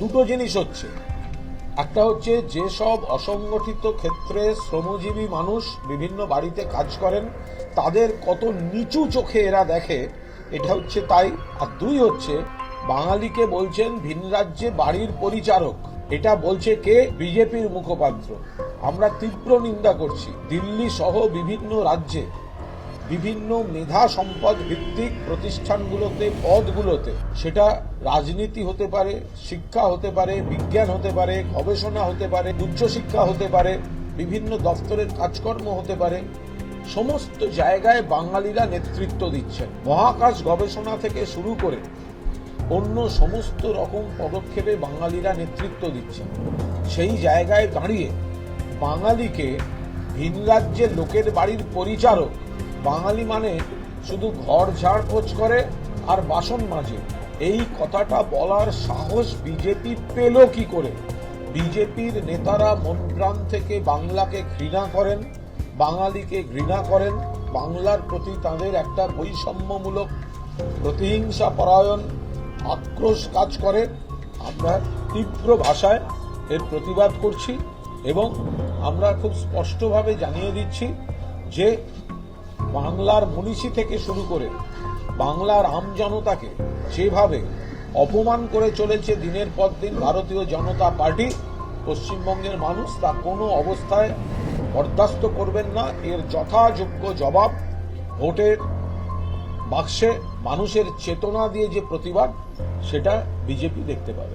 দুটো জিনিস হচ্ছে, একটা হচ্ছে যেসব অসংগঠিত ক্ষেত্রে শ্রমজীবী মানুষ বিভিন্ন বাড়িতে কাজ করেন তাদের কত নিচু চোখে এরা দেখে, এটা হচ্ছে তাই। আর দুই হচ্ছে বাঙালিকে বলছেন ভিন রাজ্যে বাড়ির পরিচারক, এটা বলছে কে? বিজেপির মুখপাত্র। আমরা তীব্র নিন্দা করছি। দিল্লি সহ বিভিন্ন রাজ্যে বিভিন্ন মেধা সম্পদ ভিত্তিক প্রতিষ্ঠানগুলোতে, পদগুলোতে, সেটা রাজনীতি হতে পারে, শিক্ষা হতে পারে, বিজ্ঞান হতে পারে, গবেষণা হতে পারে, উচ্চশিক্ষা হতে পারে, বিভিন্ন দপ্তরের কাজকর্ম হতে পারে, সমস্ত জায়গায় বাঙালিরা নেতৃত্ব দিচ্ছেন। মহাকাশ গবেষণা থেকে শুরু করে অন্য সমস্ত রকম পদক্ষেপে বাঙালিরা নেতৃত্ব দিচ্ছেন। সেই জায়গায় দাঁড়িয়ে বাঙালিকে ভিন রাজ্যের লোকের বাড়ির পরিচারক, বাঙালি মানে শুধু ঘর ঝাড়পোছ করে আর বাসন মাজে, এই কথাটা বলার সাহস বিজেপি পেল কি করে? বিজেপির নেতারা মন প্রাণ থেকে বাংলাকে ঘৃণা করেন, বাঙালিকে ঘৃণা করেন, বাংলার প্রতি তাদের একটা বৈষম্যমূলক প্রতিহিংসা পরায়ণ আক্রোশ কাজ করে। আমরা তীব্র ভাষায় এর প্রতিবাদ করছি এবং আমরা খুব স্পষ্টভাবে জানিয়ে দিচ্ছি যে বাংলার মনীষী থেকে শুরু করে বাংলার আমজনতাকে যেভাবে অপমান করে চলেছে দিনের পর দিন ভারতীয় জনতা পার্টি, পশ্চিমবঙ্গের মানুষ তা কোনো অবস্থায় বরদাস্ত করবেন না। এর যথাযোগ্য জবাব ভোটের বাক্সে মানুষের চেতনা দিয়ে যে প্রতিবাদ, সেটা বিজেপি দেখতে পাবে।